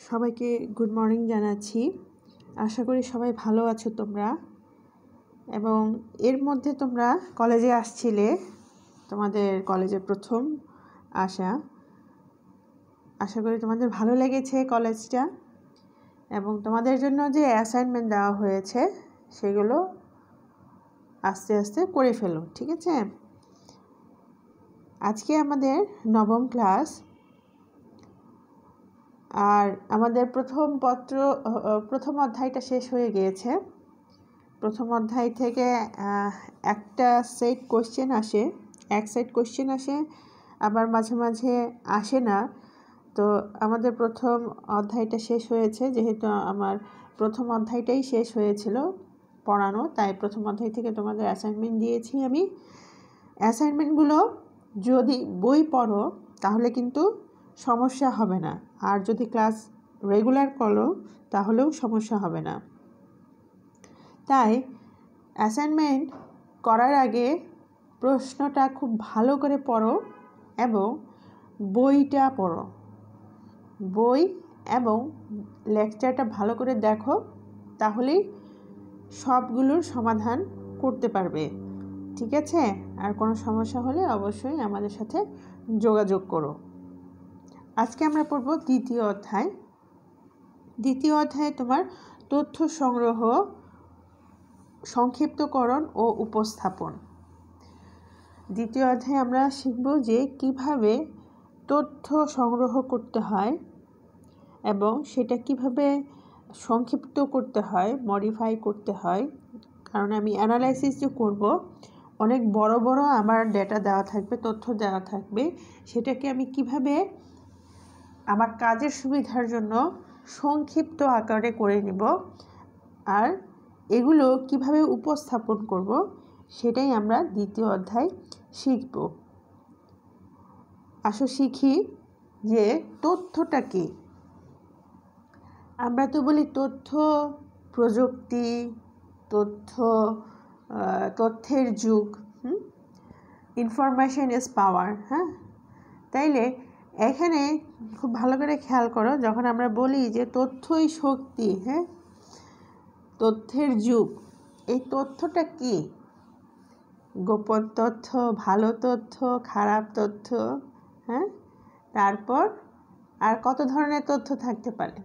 সবাইকে good morning জানাচ্ছি। আশা করি সবাই ভালো আছো তোমরা, এবং এর মধ্যে তোমরা কলেজে আসছিলে, তোমাদের কলেজে প্রথম আসা। আশা করি তোমাদের ভালো লেগেছে কলেজটা, এবং তোমাদের জন্য যে অ্যাসাইনমেন্ট দেওয়া হয়েছে সেগুলো আস্তে আস্তে করে ফেলো, ঠিক আছে? আজকে আমাদের নবম ক্লাস, আর আমাদের প্রথম অধ্যায়টা শেষ হয়ে গিয়েছে। প্রথম অধ্যায় থেকে একটা সেট কোশ্চেন আসে, এক সেট কোশ্চেন আসে, আবার মাঝে মাঝে আসে না। তো আমাদের প্রথম অধ্যায়টা শেষ হয়েছে, যেহেতু আমার প্রথম অধ্যায়টাই শেষ হয়েছিল পড়ানো, তাই প্রথম অধ্যায় থেকে তোমাদের অ্যাসাইনমেন্ট দিয়েছি আমি। অ্যাসাইনমেন্টগুলো যদি বই পড়ো তাহলে কিন্তু সমস্যা হবে না, আর যদি ক্লাস রেগুলার করো তাহলেও সমস্যা হবে না। তাই অ্যাসাইনমেন্ট করার আগে প্রশ্নটা খুব ভালো করে পড়ো এবং বইটা পড়ো, বই এবং লেকচারটা ভালো করে দেখো, তাহলেই সবগুলোর সমাধান করতে পারবে, ঠিক আছে? আর কোনো সমস্যা হলে অবশ্যই আমাদের সাথে যোগাযোগ করো। আজকে আমরা পড়ব দ্বিতীয় অধ্যায়। দ্বিতীয় অধ্যায়ে তোমার তথ্য সংগ্রহ, সংক্ষিপ্তকরণ ও উপস্থাপন। দ্বিতীয় অধ্যায়ে আমরা শিখব যে কিভাবে তথ্য সংগ্রহ করতে হয় এবং সেটা কিভাবে সংক্ষিপ্ত করতে হয়, মডিফাই করতে হয়। কারণ আমি অ্যানালাইসিস যে করব, অনেক বড় বড় আমার ডেটা দেওয়া থাকবে, তথ্য দেওয়া থাকবে, সেটাকে আমি কিভাবে আমার কাজের সুবিধার জন্য সংক্ষিপ্ত আকারে করে নিব, আর এগুলো কিভাবে উপস্থাপন করব, সেটাই আমরা দ্বিতীয় অধ্যায় শিখব। আসো শিখি যে তথ্যটা কি। আমরা তো বলি তথ্য প্রযুক্তি, তথ্যের যুগ, ইনফরমেশন ইজ পাওয়ার। হ্যাঁ, তাইলে এখানে খুব ভালো করে খেয়াল করো, যখন আমরা বলি যে তথ্যই শক্তি, হ্যাঁ, তথ্যের যুগ, এই তথ্যটা কি? গোপন তথ্য, ভালো তথ্য, খারাপ তথ্য, হ্যাঁ, তারপর আর কত ধরনের তথ্য থাকতে পারে?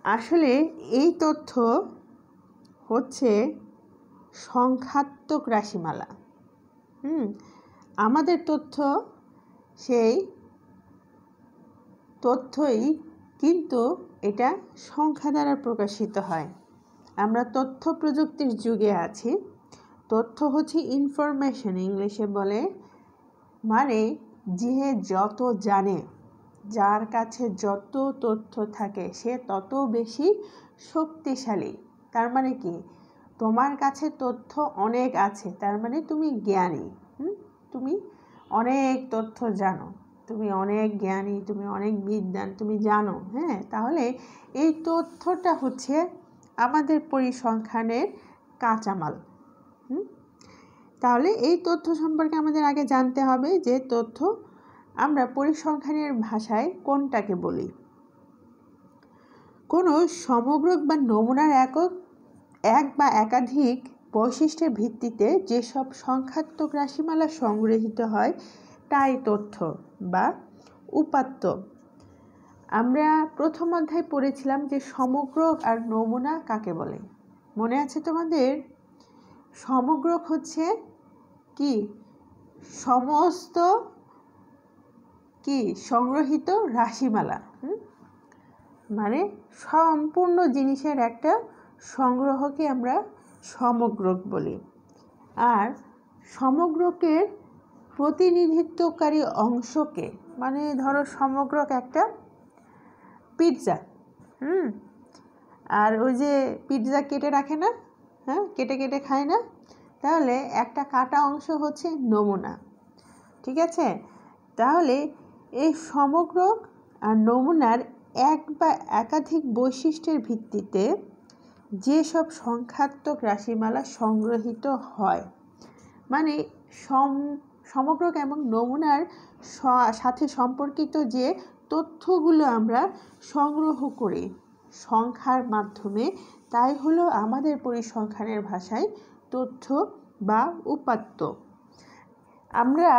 আসলে এই তথ্য হচ্ছে সংখ্যাত্মক রাশিমালা। আমাদের তথ্য সেই তথ্যই, কিন্তু এটা সংখ্যা দ্বারা প্রকাশিত হয়। আমরা তথ্য প্রযুক্তির যুগে আছি। তথ্য হচ্ছে ইনফরমেশন, ইংলিশে বলে, মানে যে যত জানে, যার কাছে যত তথ্য থাকে সে তত বেশি শক্তিশালী। তার মানে কি? তোমার কাছে তথ্য অনেক আছে, তার মানে তুমি জ্ঞানী। তুমি অনেক তথ্য জানো, তুমি অনেক জ্ঞানী, তুমি অনেক বিদ্বান, তুমি জানো। হ্যাঁ, তাহলে এই তথ্যটা হচ্ছে আমাদের পরিসংখ্যানের কাঁচামাল। তাহলে এই তথ্য সম্পর্কে আমাদের আগে জানতে হবে যে তথ্য আমরা পরিসংখ্যানের ভাষায় কোনটাকে বলি। কোনো সমগ্রক বা নমুনার এক বা একাধিক বৈশিষ্ট্যের ভিত্তিতে যেসব সংখ্যাত্মক রাশিমালা সংগৃহীত হয় তাই তথ্য বা উপাত্ত। আমরা প্রথম অধ্যায় পড়েছিলাম যে সমগ্রক আর নমুনা কাকে বলে, মনে আছে তোমাদের? সমগ্রক হচ্ছে কি? সমস্ত কি সংগ্রহিত রাশিমালা, মানে সম্পূর্ণ জিনিসের একটা সংগ্রহকে আমরা সমগ্রক বলি। আর সমগ্রকের প্রতিনিধিত্বকারী অংশকে, মানে ধরো সমগ্রক একটা পিৎজা, আর ওই যে পিৎজা কেটে রাখে না, হ্যাঁ, কেটে কেটে খায় না, তাহলে একটা কাটা অংশ হচ্ছে নমুনা, ঠিক আছে? তাহলে এই সমগ্রক আর নমুনার এক বা একাধিক বৈশিষ্ট্যের ভিত্তিতে যেসব সংখ্যাত্মক রাশিমালা সংগ্রহীত হয়, মানে সমগ্রক এবং নমুনার সাথে সম্পর্কিত যে তথ্যগুলো আমরা সংগ্রহ করি সংখ্যার মাধ্যমে, তাই হলো আমাদের পরিসংখ্যানের ভাষায় তথ্য বা উপাত্ত। আমরা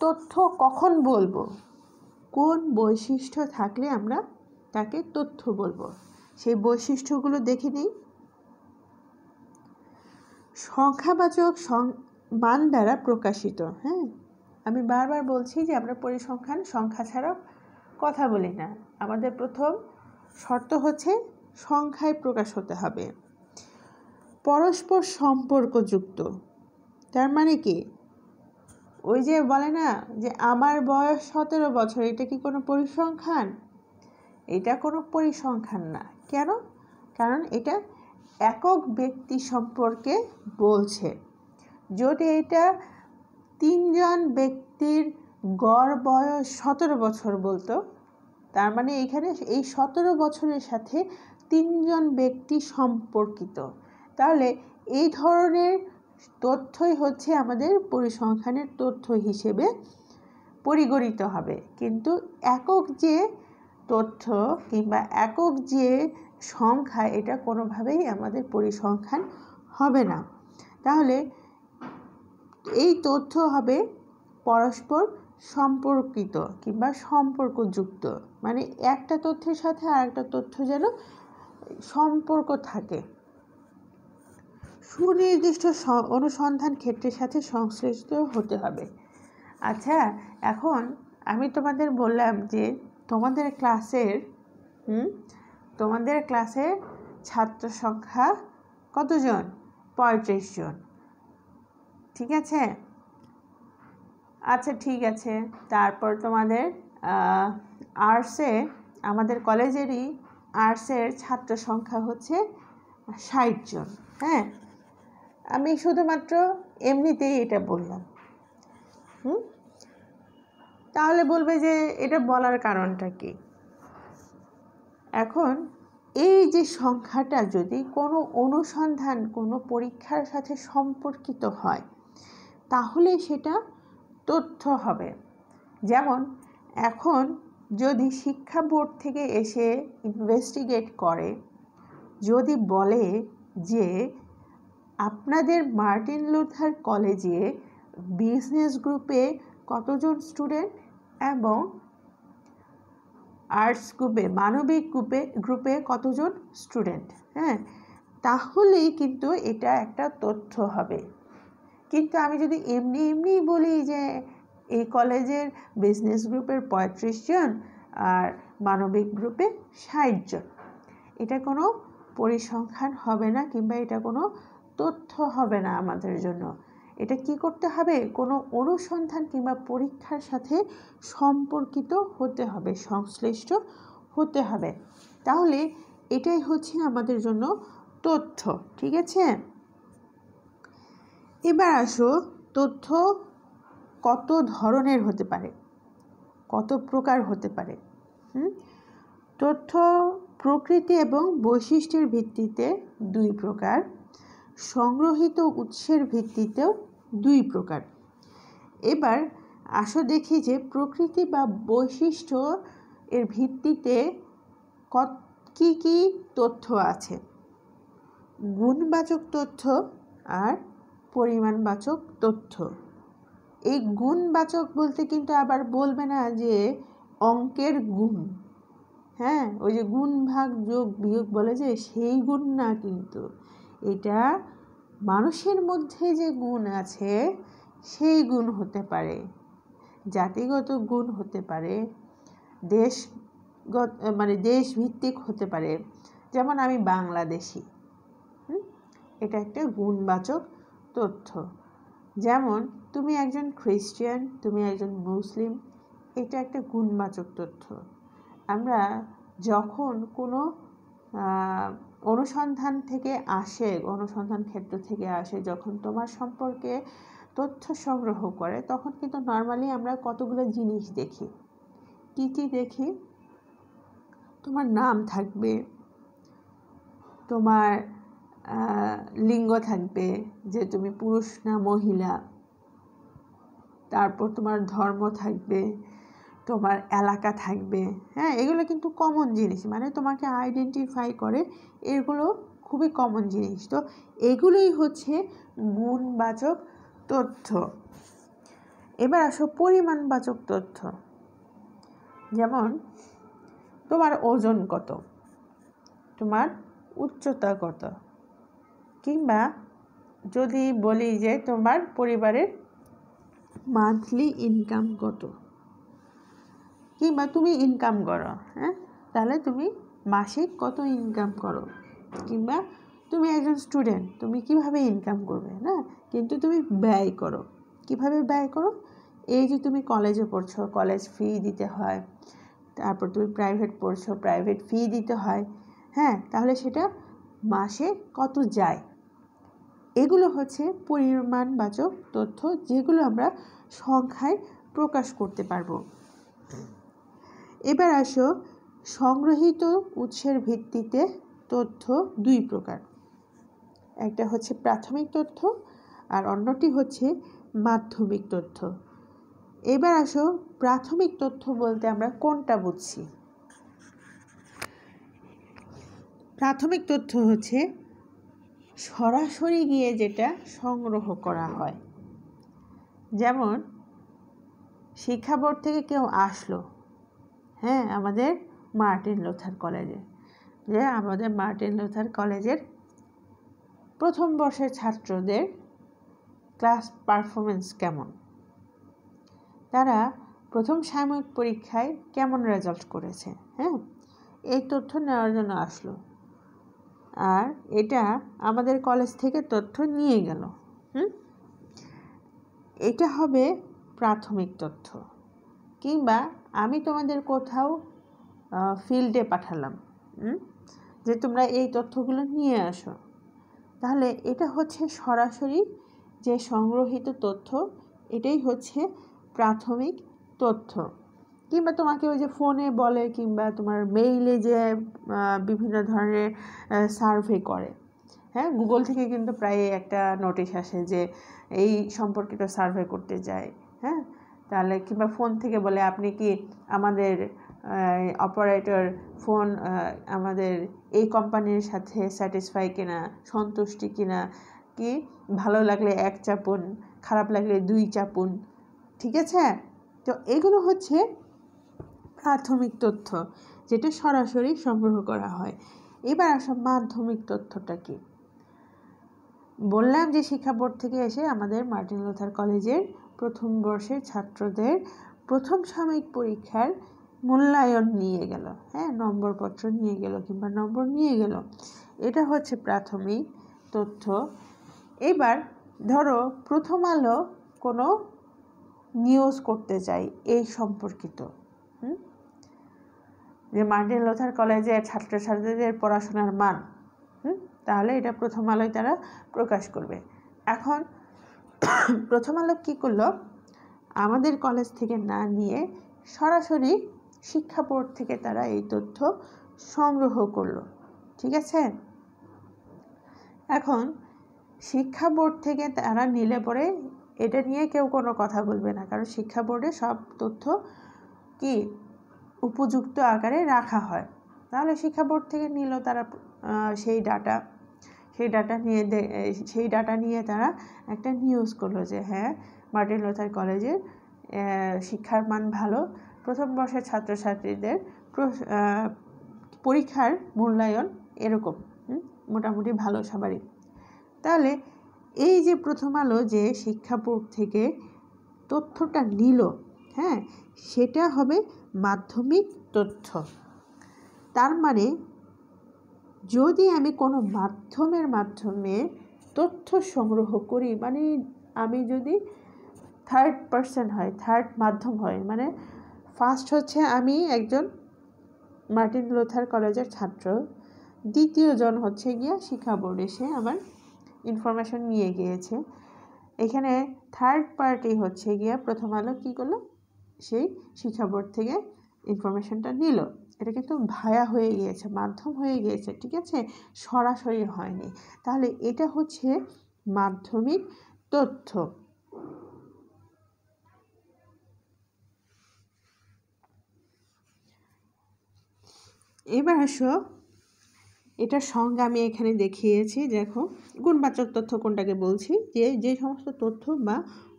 তথ্য কখন বলবো? কোন বৈশিষ্ট্য থাকলে আমরা তাকে তথ্য বলবো, সেই বৈশিষ্ট্যগুলো দেখে নিই। সংখ্যাবাচক মান দ্বারা প্রকাশিত। হ্যাঁ, আমি বারবার বলছি যে আমরা পরিসংখ্যান সংখ্যা ছাড়া কথা বলি না। আমাদের প্রথম শর্ত হচ্ছে সংখ্যায় প্রকাশ হতে হবে। পরস্পর সম্পর্কযুক্ত, তার মানে কি? ওই যে বলে না যে আমার বয়স 17 বছর, এটা কি কোনো পরিসংখ্যান? এটা কোনো পরিসংখ্যান না। কেন? কারণ এটা একক ব্যক্তি সম্পর্কে বলছে। যদি এটা 3 জন ব্যক্তির গড় বয়স 17 বছর বলতো, তার মানে এখানে এই 17 বছরের সাথে 3 জন ব্যক্তি সম্পর্কিত, তাহলে এই ধরনের তথ্যই হচ্ছে আমাদের পরিসংখ্যানের তথ্য হিসেবে পরিগণিত হবে। কিন্তু একক যে তথ্য কিংবা একক যে সংখ্যা, এটা কোনোভাবেই আমাদের পরিসংখ্যান হবে না। তাহলে এই তথ্য হবে পরস্পর সম্পর্কিত কিংবা সম্পর্কযুক্ত, মানে একটা তথ্যের সাথে আরেকটা তথ্য যেন সম্পর্ক থাকে। সুনির্দিষ্ট অনুসন্ধান ক্ষেত্রের সাথে সংশ্লিষ্ট হতে হবে। আচ্ছা, এখন আমি তোমাদের বললাম যে তোমাদের ক্লাসে ছাত্র সংখ্যা কতজন? 35 জন। ঠিক আছে? আচ্ছা, ঠিক আছে। তারপর তোমাদের আর্টসে, আমাদের কলেজেরই আর্টসের ছাত্র সংখ্যা হচ্ছে 60 জন। হ্যাঁ, আমি শুধুমাত্র এমনিতেই এটা বললাম। তাহলে বলবে যে এটা বলার কারণটা কি? এখন এই যে সংখ্যাটা যদি কোনো অনুসন্ধান, কোনো পরীক্ষার সাথে সম্পর্কিত হয়, তাহলে সেটা তথ্য হবে। যেমন এখন যদি শিক্ষা বোর্ড থেকে এসে ইনভেস্টিগেট করে, যদি বলে যে আপনাদের মার্টিন লুথার কলেজে বিজনেস গ্রুপে কতজন স্টুডেন্ট এবং আর্টস গ্রুপে, মানবিক গ্রুপে কতজন স্টুডেন্ট, হ্যাঁ, তাহলেই কিন্তু এটা একটা তথ্য হবে। কিন্তু আমি যদি এমনি বলি যে এই কলেজের বিজনেস গ্রুপের 35 জন আর মানবিক গ্রুপে 60 জন, এটা কোনো পরিসংখ্যান হবে না কিংবা এটা কোনো তথ্য হবে না আমাদের জন্য। এটা কি করতে হবে? কোনো অনুসন্ধান কিংবা পরীক্ষার সাথে সম্পর্কিত হতে হবে, সংশ্লিষ্ট হতে হবে। তাহলে এটাই হচ্ছে আমাদের জন্য তথ্য। ঠিক আছে? এবার আসো, তথ্য কত ধরনের হতে পারে, কত প্রকার হতে পারে। তথ্য প্রকৃতি এবং বৈশিষ্ট্যের ভিত্তিতে 2 প্রকার, সংগ্রহিত উৎসের ভিত্তিতেও 2 প্রকার। এবার আসো দেখি যে প্রকৃতি বা বৈশিষ্ট্য এর ভিত্তিতে কি কি তথ্য আছে। গুণবাচক তথ্য আর পরিমাণবাচক তথ্য। এই গুণবাচক বলতে কিন্তু আবার বলবে না যে অঙ্কের গুণ, হ্যাঁ, ওই যে গুণ ভাগ যোগ বিয়োগ বলে যে সেই গুণ না, কিন্তু এটা মানুষের মধ্যে যে গুণ আছে সেই গুণ হতে পারে, জাতিগত গুণ হতে পারে, দেশভিত্তিক হতে পারে। যেমন আমি বাংলাদেশি, এটা একটা গুণবাচক তথ্য। যেমন তুমি একজন খ্রিস্টান, তুমি একজন মুসলিম, এটা একটা গুণবাচক তথ্য। আমরা যখন কোনো অনুসন্ধান ক্ষেত্র থেকে আসে, যখন তোমার সম্পর্কে তথ্য সংগ্রহ করে, তখন কিন্তু নর্মালি আমরা কতগুলো জিনিস দেখি। কি কি দেখি? তোমার নাম থাকবে, তোমার লিঙ্গ থাকবে, যে তুমি পুরুষ না মহিলা, তারপর তোমার ধর্ম থাকবে, তোমার এলাকা থাকবে। হ্যাঁ, এগুলো কিন্তু কমন জিনিস, মানে তোমাকে আইডেন্টিফাই করে, এগুলো খুবই কমন জিনিস। তো এগুলোই হচ্ছে গুণবাচক তথ্য। এবার আসো পরিমাণবাচক তথ্য। যেমন তোমার ওজন কত, তোমার উচ্চতা কত, কিংবা যদি বলি যে তোমার পরিবারের মান্থলি ইনকাম কত, কিংবা তুমি ইনকাম করো, হ্যাঁ, তাহলে তুমি মাসিক কত ইনকাম করো, কিংবা তুমি একজন স্টুডেন্ট, তুমি কিভাবে ইনকাম করবে না, কিন্তু তুমি ব্যয় করো, কিভাবে ব্যয় করো, এই যে তুমি কলেজে পড়ছো, কলেজ ফি দিতে হয়, তারপর তুমি প্রাইভেট পড়ছো, প্রাইভেট ফি দিতে হয়, হ্যাঁ, তাহলে সেটা মাসে কত যায়। এগুলো হচ্ছে পরিমাণবাচক তথ্য, যেগুলো আমরা সংখ্যায় প্রকাশ করতে পারবো। এবার আসো সংগ্রহীত উৎসের ভিত্তিতে তথ্য দুই প্রকার, একটা হচ্ছে প্রাথমিক তথ্য আর অন্যটি হচ্ছে মাধ্যমিক তথ্য। এবার আসো প্রাথমিক তথ্য বলতে আমরা কোনটা বুঝছি। প্রাথমিক তথ্য হচ্ছে সরাসরি গিয়ে যেটা সংগ্রহ করা হয়। যেমন শিক্ষা বোর্ড থেকে কেউ আসলো, হ্যাঁ, আমাদের মার্টিন লুথার কলেজে, যে আমাদের মার্টিন লুথার কলেজের প্রথম বর্ষের ছাত্রদের ক্লাস পারফরমেন্স কেমন, তারা প্রথম সাময়িক পরীক্ষায় কেমন রেজাল্ট করেছে, হ্যাঁ, এই তথ্য নেওয়ার জন্য আসলো। আর এটা আমাদের কলেজ থেকে তথ্য নিয়ে গেল, এটা হবে প্রাথমিক তথ্য। কিংবা আমি তোমাদের কোথাও ফিল্ডে পাঠালাম, যে তোমরা এই তথ্যগুলো নিয়ে আসো, তাহলে এটা হচ্ছে সরাসরি যে সংগ্রহীত তথ্য, এটাই হচ্ছে প্রাথমিক তথ্য। কিংবা তোমাকে ওই যে ফোনে বলে, কিংবা তোমার মেইলে যে বিভিন্ন ধরনের সার্ভে করে, হ্যাঁ, গুগল থেকে কিন্তু প্রায় একটা নোটিশ আসে যে এই সম্পর্কিত সার্ভে করতে যায়, হ্যাঁ, তাহলে কিংবা ফোন থেকে বলে আপনি কি আমাদের অপারেটর ফোন আমাদের এই কোম্পানির সাথে স্যাটিসফাই কিনা, সন্তুষ্টি কিনা, কি ভালো লাগলে 1 চাপুন, খারাপ লাগলে 2 চাপুন, ঠিক আছে। তো এগুলো হচ্ছে প্রাথমিক তথ্য, যেটা সরাসরি সংগ্রহ করা হয়। এবার আসো মাধ্যমিক তথ্যটা কি। বললাম যে শিক্ষা বোর্ড থেকে এসে আমাদের মার্টিন লুথার কলেজের প্রথম বর্ষের ছাত্রদের প্রথম সাময়িক পরীক্ষার মূল্যায়ন নিয়ে গেল, হ্যাঁ, নম্বরপত্র নিয়ে গেল কিংবা নম্বর নিয়ে গেল, এটা হচ্ছে প্রাথমিক তথ্য। এবার ধরো প্রথম আলো কোনো নিউজ করতে চাই এই সম্পর্কিত, যে মার্টিন লুথার কলেজের ছাত্রছাত্রীদের পড়াশোনার মান, তাহলে এটা প্রথম আলোয় তারা প্রকাশ করবে। এখন প্রথম আলো কী করলো, আমাদের কলেজ থেকে না নিয়ে সরাসরি শিক্ষা বোর্ড থেকে তারা এই তথ্য সংগ্রহ করলো, ঠিক আছে। এখন শিক্ষা বোর্ড থেকে তারা নিলে পরে এটা নিয়ে কেউ কোনো কথা বলবে না, কারণ শিক্ষা বোর্ডে সব তথ্য কি উপযুক্ত আকারে রাখা হয়। তাহলে শিক্ষা বোর্ড থেকে নিল তারা সেই ডাটা নিয়ে তারা একটা নিউজ করলো যে হ্যাঁ, মার্টিন লুথার কলেজের শিক্ষার মান ভালো, প্রথম বর্ষের ছাত্রছাত্রীদের পরীক্ষার মূল্যায়ন এরকম, মোটামুটি ভালো সবারই। তাহলে এই যে প্রথম আলো যে শিক্ষা বোর্ড থেকে তথ্যটা নিল, হ্যাঁ, সেটা হবে মাধ্যমিক তথ্য। তার মানে যদি আমি কোনো মাধ্যমে তথ্য সংগ্রহ করি, মানে আমি যদি থার্ড পার্সন হয়, থার্ড মাধ্যম হয়, মানে ফার্স্ট হচ্ছে আমি একজন মার্টিন লুথার কলেজের ছাত্র, দ্বিতীয় জন হচ্ছে গিয়া শিক্ষা বোর্ড এসে আমার ইনফরমেশন নিয়ে গিয়েছে, এখানে থার্ড পার্টি হচ্ছে গিয়া প্রথম আলো কী করলো, সেই শিক্ষা বোর্ড থেকে ইনফরমেশনটা নিল। এটা কিন্তু ভায়া হয়ে গিয়েছে, মাধ্যম হয়ে গিয়েছে, ঠিক আছে, সরাসরি হয়নি। তাহলে এটা হচ্ছে মাধ্যমিক তথ্য। এবার আসো, এটার সংজ্ঞা আমি এখানে দেখিয়েছি। দেখো, গুণবাচক তথ্য কোনটাকে বলছি, যে সমস্ত তথ্য বা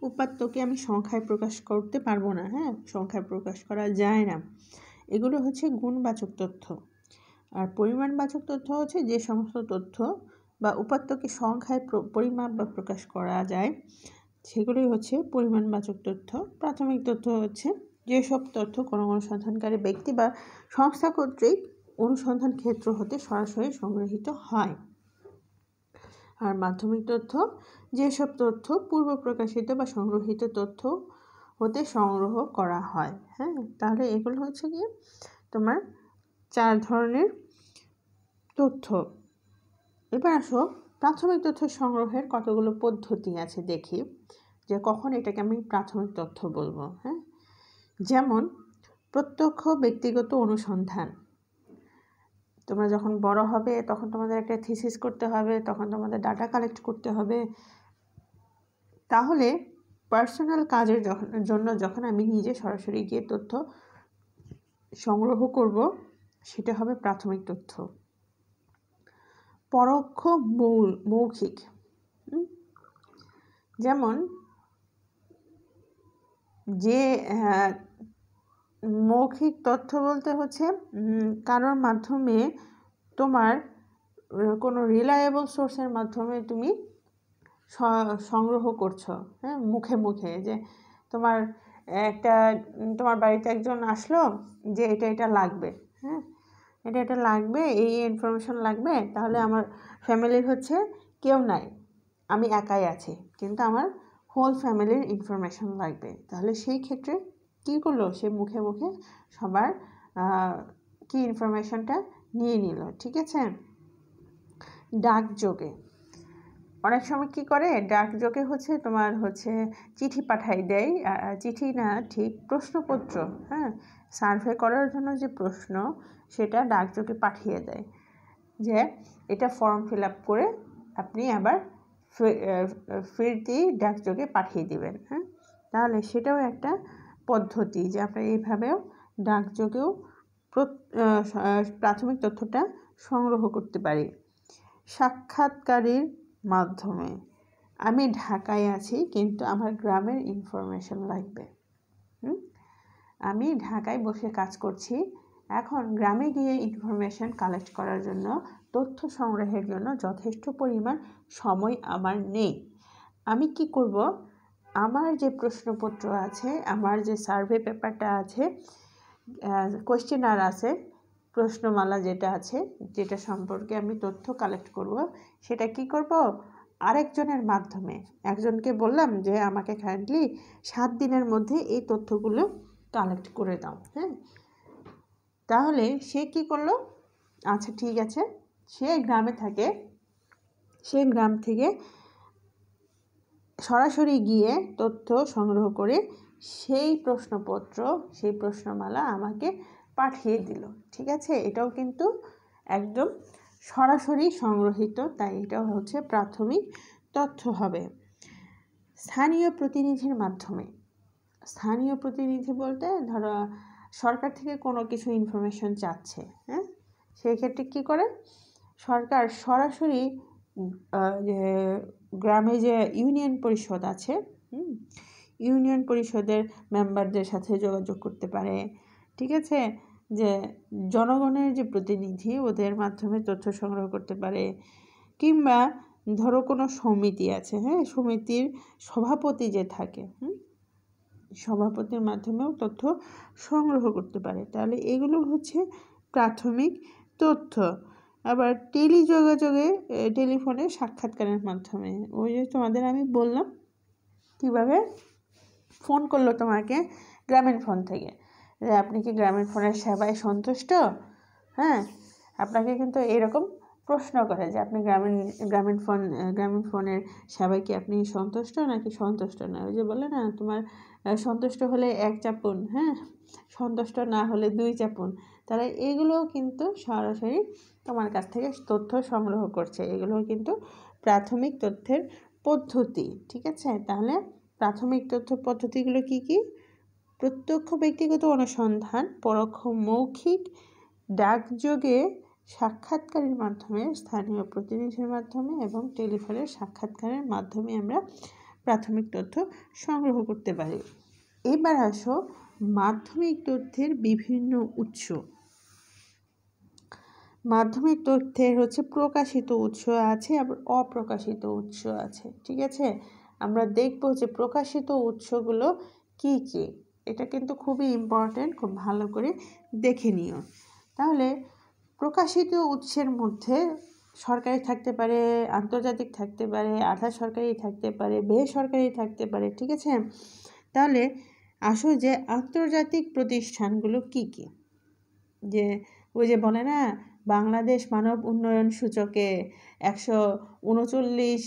উপাত্তকে আমি সংখ্যায় প্রকাশ করতে পারবো না, হ্যাঁ, সংখ্যায় প্রকাশ করা যায় না, এগুলো হচ্ছে গুণবাচক তথ্য। আর পরিমাণবাচক তথ্য হচ্ছে যে সমস্ত তথ্য বা উপাত্তকে সংখ্যায় পরিমাপ বা প্রকাশ করা যায়, সেগুলোই হচ্ছে পরিমাণবাচক তথ্য। প্রাথমিক তথ্য হচ্ছে যেসব তথ্য কোনো অনুসন্ধানকারী ব্যক্তি বা সংস্থা কর্তৃক অনুসন্ধান ক্ষেত্র হতে সরাসরি সংগৃহীত হয়। আর মাধ্যমিক তথ্য যেসব তথ্য পূর্ব প্রকাশিত বা সংগৃহীত তথ্য হতে সংগ্রহ করা হয়। হ্যাঁ, তাহলে এগুলো হচ্ছে গিয়ে তোমার 4 ধরনের তথ্য। এবার আসো, প্রাথমিক তথ্য সংগ্রহের কতগুলো পদ্ধতি আছে দেখি, যে কখন এটাকে আমি প্রাথমিক তথ্য বলবো। হ্যাঁ, যেমন প্রত্যক্ষ ব্যক্তিগত অনুসন্ধান। তোমরা যখন বড় হবে তখন তোমাদের একটা থিসিস করতে হবে, তখন তোমাদের ডাটা কালেক্ট করতে হবে। তাহলে পার্সোনাল কাজের জন্য যখন আমি নিজে সরাসরি গিয়ে তথ্য সংগ্রহ করব, সেটা হবে প্রাথমিক তথ্য। পরোক্ষ মৌখিক, যেমন যে মৌখিক তথ্য বলতে হচ্ছে কারোর মাধ্যমে, তোমার কোনো রিলায়েবল সোর্সের মাধ্যমে তুমি সংগ্রহ করছো, হ্যাঁ, মুখে মুখে, যে তোমার বাড়িতে একজন আসলো যে এটা লাগবে, হ্যাঁ, এটা লাগবে, এই ইনফরমেশন লাগবে, তাহলে আমার ফ্যামিলির হচ্ছে কেউ নাই, আমি একাই আছি, কিন্তু আমার হোল ফ্যামিলির ইনফরমেশন লাগবে। তাহলে সেই ক্ষেত্রে কী করলো, সে মুখে মুখে সবার কি ইনফরমেশনটা নিয়ে নিল। ঠিক আছে। ডাকযোগে, অনেক সময় কি করে, ডাকযোগে হচ্ছে তোমার হচ্ছে চিঠি পাঠাই দেয়, চিঠি না ঠিক প্রশ্নপত্র, হ্যাঁ, সার্ভে করার জন্য যে প্রশ্ন, সেটা ডাকযোগে পাঠিয়ে দেয়, যে এটা ফর্ম ফিল আপ করে আপনি আবার ফিরতি ডাকযোগে পাঠিয়ে দিবেন। হ্যাঁ, তাহলে সেটাও একটা পদ্ধতি, যে আমরা এইভাবেও ডাকযোগেও প্রাথমিক তথ্যটা সংগ্রহ করতে পারি। সাক্ষাৎকারের মাধ্যমে, আমি ঢাকায় আছি কিন্তু আমার গ্রামের ইনফরমেশন লাগবে, আমি ঢাকায় বসে কাজ করছি, এখন গ্রামে গিয়ে ইনফরমেশন কালেক্ট করার জন্য, তথ্য সংগ্রহের জন্য যথেষ্ট পরিমাণ সময় আমার নেই। আমি কি করব, আমার যে প্রশ্নপত্র আছে, আমার যে সার্ভে পেপারটা আছে, কোয়েশ্চেনার আছে, প্রশ্নমালা যেটা আছে, যেটা সম্পর্কে আমি তথ্য কালেক্ট করব, সেটা কি করব, আরেকজনের মাধ্যমে, একজনকে বললাম যে আমাকে কাইন্ডলি 7 দিনের মধ্যে এই তথ্যগুলো কালেক্ট করে দাও। হ্যাঁ, তাহলে সে কি করলো, আচ্ছা ঠিক আছে, সে গ্রামে থাকে, সে গ্রাম থেকে সরাসরি গিয়ে তথ্য সংগ্রহ করে সেই প্রশ্নপত্র, সেই প্রশ্নমালা আমাকে পাঠিয়ে দিল। ঠিক আছে, এটাও কিন্তু একদম সরাসরি সংগ্রহিত, তাই এটাও হচ্ছে প্রাথমিক তথ্য হবে। স্থানীয় প্রতিনিধির মাধ্যমে, স্থানীয় প্রতিনিধি বলতে ধরো সরকার থেকে কোনো কিছু ইনফরমেশন চাচ্ছে, হ্যাঁ, সেই ক্ষেত্রে কী করে, সরকার সরাসরি যে গ্রামে যে ইউনিয়ন পরিষদ আছে, ইউনিয়ন পরিষদের মেম্বারদের সাথে যোগাযোগ করতে পারে। ঠিক আছে, যে জনগণের যে প্রতিনিধি, ওদের মাধ্যমে তথ্য সংগ্রহ করতে পারে। কিংবা ধরো কোনো সমিতি আছে, হ্যাঁ, সমিতির সভাপতি যে থাকে, সভাপতির মাধ্যমেও তথ্য সংগ্রহ করতে পারে। তাহলে এগুলো হচ্ছে প্রাথমিক তথ্য। আবার টেলিযোগাযোগে, টেলিফোনে সাক্ষাৎকারের মাধ্যমে, ওই যে তোমাদের আমি বললাম কীভাবে ফোন করলো তোমাকে গ্রামীণ ফোন থেকে, যে আপনি কি গ্রামীণ ফোনের সেবায় সন্তুষ্ট, হ্যাঁ, আপনাকে কিন্তু এরকম প্রশ্ন করে যে আপনি গ্রামীণ ফোনের সেবায় কি আপনি সন্তুষ্ট নাকি সন্তুষ্ট না। ওই যে বলে না, তোমার সন্তুষ্ট হলে 1 চাপুন, হ্যাঁ, সন্তুষ্ট না হলে 2 চাপুন। তাহলে এগুলোও কিন্তু সরাসরি তোমার কাছ থেকে তথ্য সংগ্রহ করছে, এগুলোও কিন্তু প্রাথমিক তথ্যের পদ্ধতি। ঠিক আছে, তাহলে প্রাথমিক তথ্য পদ্ধতিগুলো কি কি? প্রত্যক্ষ ব্যক্তিগত অনুসন্ধান, পরোক্ষ মৌখিক, ডাকযোগে সাক্ষাৎকারের মাধ্যমে, স্থানীয় প্রতিনিধির মাধ্যমে এবং টেলিফোনের সাক্ষাৎকারের মাধ্যমে আমরা প্রাথমিক তথ্য সংগ্রহ করতে পারি। এবার আসো মাধ্যমিক তথ্যের বিভিন্ন উৎস। মাধ্যমিক তথ্যের হচ্ছে প্রকাশিত উৎস আছে, আবার অপ্রকাশিত উৎস আছে। ঠিক আছে, আমরা দেখব যে প্রকাশিত উৎসগুলো কি কি। এটা কিন্তু খুবই ইম্পর্টেন্ট, খুব ভালো করে দেখে নিও। তাহলে প্রকাশিত উৎসের মধ্যে সরকারি থাকতে পারে, আন্তর্জাতিক থাকতে পারে, আধা সরকারি থাকতে পারে, বেসরকারি থাকতে পারে। ঠিক আছে, তাহলে আসো যে আন্তর্জাতিক প্রতিষ্ঠানগুলো কি কি। যে ওই যে বলে না, বাংলাদেশ মানব উন্নয়ন সূচকে 139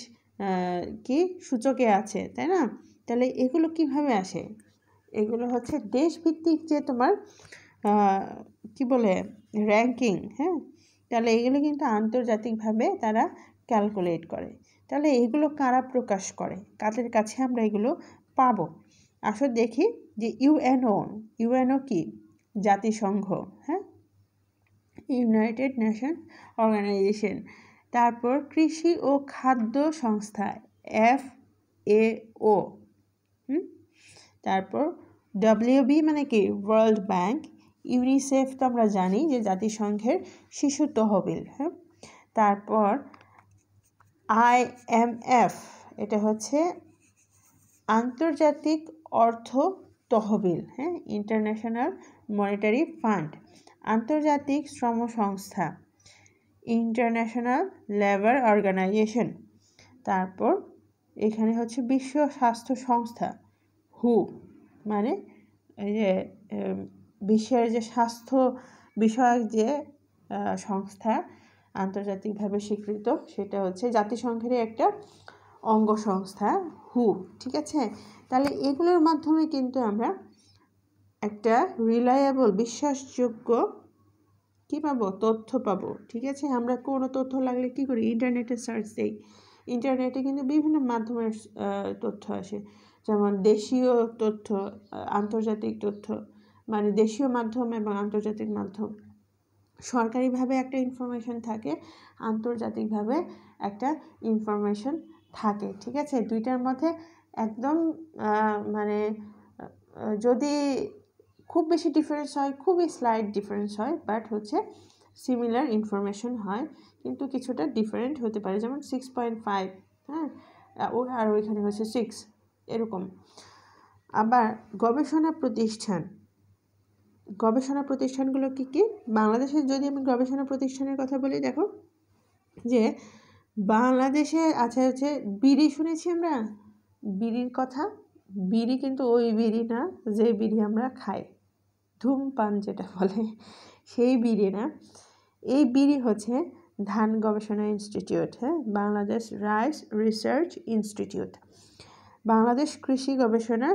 কি সূচকে আছে, তাই না? তাহলে এগুলো কিভাবে আসে? এগুলো হচ্ছে দেশভিত্তিক যে তোমার কি বলে র্যাঙ্কিং। হ্যাঁ, তাহলে এগুলো কিন্তু আন্তর্জাতিকভাবে তারা ক্যালকুলেট করে। তাহলে এগুলো কারা প্রকাশ করে, কাদের কাছে আমরা এগুলো পাবো? আসো দেখি যে ইউএনও কি? জাতিসংঘ। হ্যাঁ, ইউনাইটেড নেশন অর্গানাইজেশন। তারপর কৃষি ও খাদ্য সংস্থা FAO। তারপর WB মানে কি? World bank. ইউনিসেফ তো আমরা জানি যে জাতিসংঘের শিশু তহবিল। হ্যাঁ, তারপর IMF, এটা হচ্ছে আন্তর্জাতিক অর্থ তহবিল। হ্যাঁ, ইন্টারন্যাশনাল মনিটারি ফান্ড। আন্তর্জাতিক শ্রম সংস্থা, ইন্টারন্যাশনাল লেবার অর্গানাইজেশন। তারপর এখানে হচ্ছে বিশ্ব স্বাস্থ্য সংস্থা, WHO, মানে এই যে বিশ্বের যে স্বাস্থ্য বিষয়ক যে সংস্থা আন্তর্জাতিকভাবে স্বীকৃত, সেটা হচ্ছে জাতিসংঘের একটা অঙ্গ সংস্থা WHO। ঠিক আছে, তাহলে এগুলোর মাধ্যমে কিন্তু আমরা একটা রিলায়েবল, বিশ্বাসযোগ্য কি পাবো? তথ্য পাবো। ঠিক আছে, আমরা কোনো তথ্য লাগলে কি করি? ইন্টারনেটে সার্চ দিই। ইন্টারনেটে কিন্তু বিভিন্ন মাধ্যমের তথ্য আসে, যেমন দেশীয় তথ্য, আন্তর্জাতিক তথ্য, মানে দেশীয় মাধ্যম এবং আন্তর্জাতিক মাধ্যম। সরকারিভাবে একটা ইনফরমেশন থাকে, আন্তর্জাতিকভাবে একটা ইনফরমেশন থাকে। ঠিক আছে, দুইটার মধ্যে একদম মানে যদি খুব বেশি ডিফারেন্স হয়, খুবই স্লাইট ডিফারেন্স হয়, বাট হচ্ছে সিমিলার ইনফরমেশন হয়, কিন্তু কিছুটা ডিফারেন্ট হতে পারে। যেমন 6.5, হ্যাঁ, আর ওইখানে হচ্ছে 6, এরকম। আবার গবেষণা প্রতিষ্ঠানগুলো কি কি? বাংলাদেশের যদি আমি গবেষণা প্রতিষ্ঠানের কথা বলি, দেখো যে বাংলাদেশে আছে হচ্ছে বিড়ি। শুনেছি আমরা বিড়ির কথা। বিড়ি কিন্তু ওই বিড়ি না যে বিড়ি আমরা খাই, ধূমপান যেটা বলে, সেই বিড়ি না। এই বিড়ি হচ্ছে ধান গবেষণা ইনস্টিটিউট। হ্যাঁ, Bangladesh rice research institute. Bangladesh কৃষি গবেষণা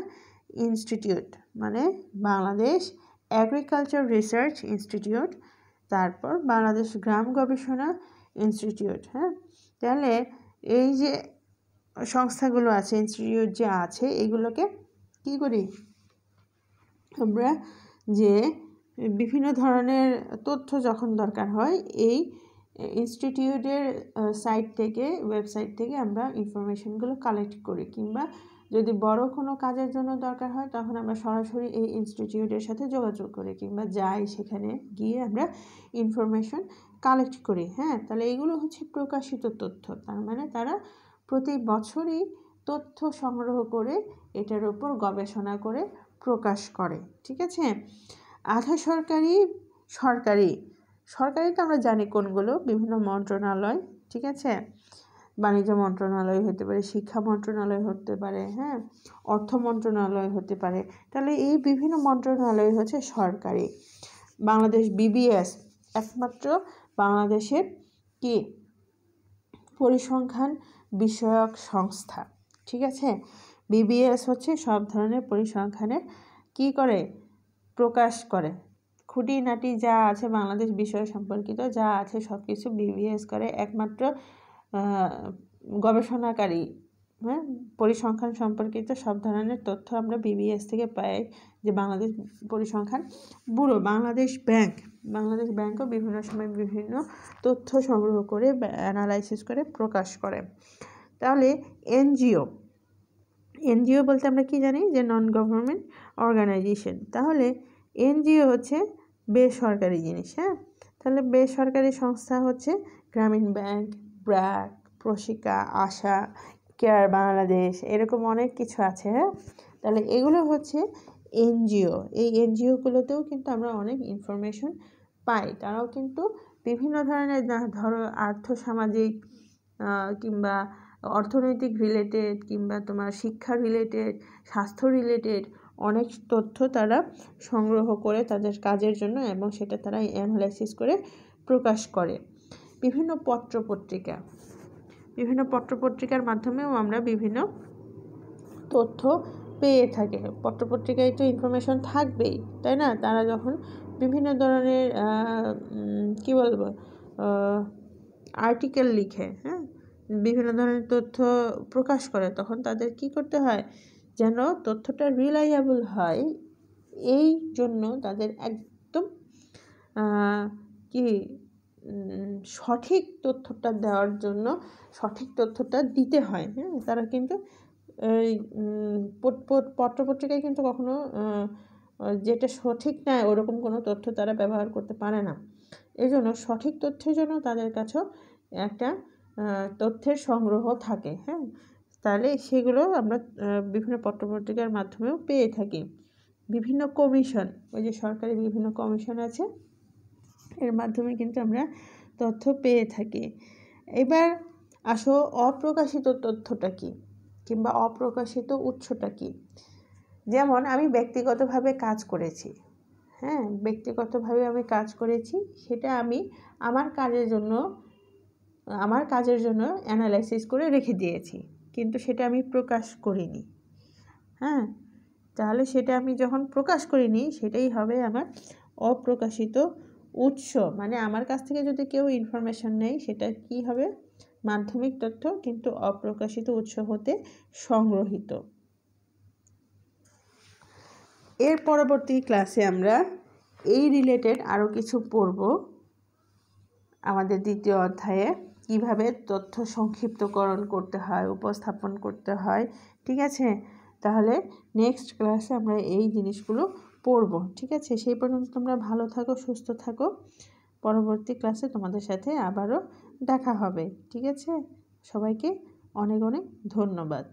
ইনস্টিটিউট, মানে বাংলাদেশ এগ্রিকালচার রিসার্চ ইনস্টিটিউট। তারপর বাংলাদেশ গ্রাম গবেষণা ইনস্টিটিউট। হ্যাঁ, তাহলে এই যে সংস্থাগুলো আছে, ইনস্টিটিউট যে আছে, এগুলোকে কি করি আমরা? যে বিভিন্ন ধরনের তথ্য যখন দরকার হয়, এই ইনস্টিটিউটের ওয়েবসাইট থেকে আমরা ইনফরমেশনগুলো কালেক্ট করি, কিংবা যদি বড় কোনো কাজের জন্য দরকার হয় তখন আমরা সরাসরি এই ইনস্টিটিউটের সাথে যোগাযোগ করি, কিংবা যাই সেখানে গিয়ে আমরা ইনফরমেশন কালেক্ট করি। হ্যাঁ, তাহলে এগুলো হচ্ছে প্রকাশিত তথ্য। তার মানে তারা প্রতি বছরই তথ্য সংগ্রহ করে এটার উপর গবেষণা করে প্রকাশ করে। ঠিক আছে, আধা সরকারি, সরকারি তো আমরা জানি কোনগুলো, বিভিন্ন মন্ত্রণালয়। ঠিক আছে, বাণিজ্য মন্ত্রণালয় হতে পারে, শিক্ষা মন্ত্রণালয় হতে পারে, হ্যাঁ, অর্থ মন্ত্রণালয় হতে পারে। তাহলে এই বিভিন্ন মন্ত্রণালয় হচ্ছে সরকারি। বাংলাদেশ BBS একমাত্র বাংলাদেশের কি পরিসংখ্যান বিষয়ক সংস্থা। ঠিক আছে, BBS হচ্ছে সব ধরনের পরিসংখ্যানের কি করে? প্রকাশ করে। খুঁটিনাটি যা আছে বাংলাদেশ বিষয় সম্পর্কিত যা আছে সব কিছু BBS করে। একমাত্র গবেষণাকারী হ্যাঁ, পরিসংখ্যান সম্পর্কিত সব ধরনের তথ্য আমরা বিবিএস থেকে পাই। যে বাংলাদেশ পরিসংখ্যান ব্যুরো, বাংলাদেশ ব্যাংকও বিভিন্ন সময় বিভিন্ন তথ্য সংগ্রহ করে অ্যানালাইসিস করে প্রকাশ করে। তাহলে এনজিও বলতে আমরা কি জানি, যে নন গভর্নমেন্ট অর্গানাইজেশন। তাহলে এনজিও হচ্ছে বেসরকারি জিনিস। হ্যাঁ, তাহলে বেসরকারি সংস্থা হচ্ছে গ্রামীণ ব্যাংক, ব্র্যাক, প্রশিকা, আশা, কেয়ার বাংলাদেশ, এরকম অনেক কিছু আছে। হ্যাঁ, তাহলে এগুলো হচ্ছে এনজিও। এই এনজিওগুলোতেও কিন্তু আমরা অনেক ইনফরমেশন পাই। তারাও কিন্তু বিভিন্ন ধরনের, ধরো আর্থসামাজিক কিংবা অর্থনৈতিক রিলেটেড, কিংবা তোমার শিক্ষা রিলেটেড, স্বাস্থ্য রিলেটেড অনেক তথ্য তারা সংগ্রহ করে তাদের কাজের জন্য, এবং সেটা তারা অ্যানালাইসিস করে প্রকাশ করে। বিভিন্ন পত্রপত্রিকার মাধ্যমেও আমরা বিভিন্ন তথ্য পেয়ে থাকি। পত্রপত্রিকায় তো ইনফরমেশন থাকবেই, তাই না? তারা যখন বিভিন্ন ধরনের কি বলবো আর্টিকেল লিখে, হ্যাঁ, বিভিন্ন ধরনের তথ্য প্রকাশ করে, তখন তাদের কি করতে হয়, যেন তথ্যটা রিলায়েবল হয়। এই জন্য তাদের একদম সঠিক তথ্যটা দেওয়ার জন্য সঠিক তথ্যটা দিতে হয়। হ্যাঁ, তারা কিন্তু এই পত্রপত্রিকায় কিন্তু কখনো যেটা সঠিক নয় ওরকম কোনো তথ্য তারা ব্যবহার করতে পারে না। এই জন্য সঠিক তথ্যের জন্য তাদের কাছেও একটা তথ্যের সংগ্রহ থাকে। হ্যাঁ, তাহলে সেগুলো আমরা বিভিন্ন পত্রপত্রিকার মাধ্যমেও পেয়ে থাকি। বিভিন্ন কমিশন, ওই যে সরকারি বিভিন্ন কমিশন আছে, এর মাধ্যমে কিন্তু আমরা তথ্য পেয়ে থাকি। এবার আসো অপ্রকাশিত তথ্যটা কি, কিংবা অপ্রকাশিত উৎসটা কি। যেমন আমি ব্যক্তিগতভাবে কাজ করেছি, হ্যাঁ, ব্যক্তিগতভাবে আমি কাজ করেছি, সেটা আমি আমার কাজের জন্য অ্যানালাইসিস করে রেখে দিয়েছি, কিন্তু সেটা আমি প্রকাশ করিনি। হ্যাঁ, তাহলে সেটা আমি যখন প্রকাশ করিনি, সেটাই হবে আমার অপ্রকাশিত উৎস। মানে আমার কাছ থেকে যদি কেউ ইনফরমেশন নেয়, সেটা কি হবে, মাধ্যমিক তথ্য, কিন্তু অপ্রকাশিত উৎস হতে সংগ্রহিত। এর পরবর্তী ক্লাসে আমরা এই রিলেটেড আরও কিছু পড়ব। আমাদের দ্বিতীয় অধ্যায়ে কিভাবে তথ্য সংক্ষিপ্তকরণ করতে হয়, উপস্থাপন করতে হয়। ঠিক আছে, তাহলে নেক্সট ক্লাসে আমরা এই জিনিসগুলো পড়ব। ঠিক আছে, সেই পর্যন্ত তোমরা ভালো থাকো, সুস্থ থাকো। পরবর্তী ক্লাসে তোমাদের সাথে আবারও দেখা হবে। ঠিক আছে, সবাইকে অনেক অনেক ধন্যবাদ।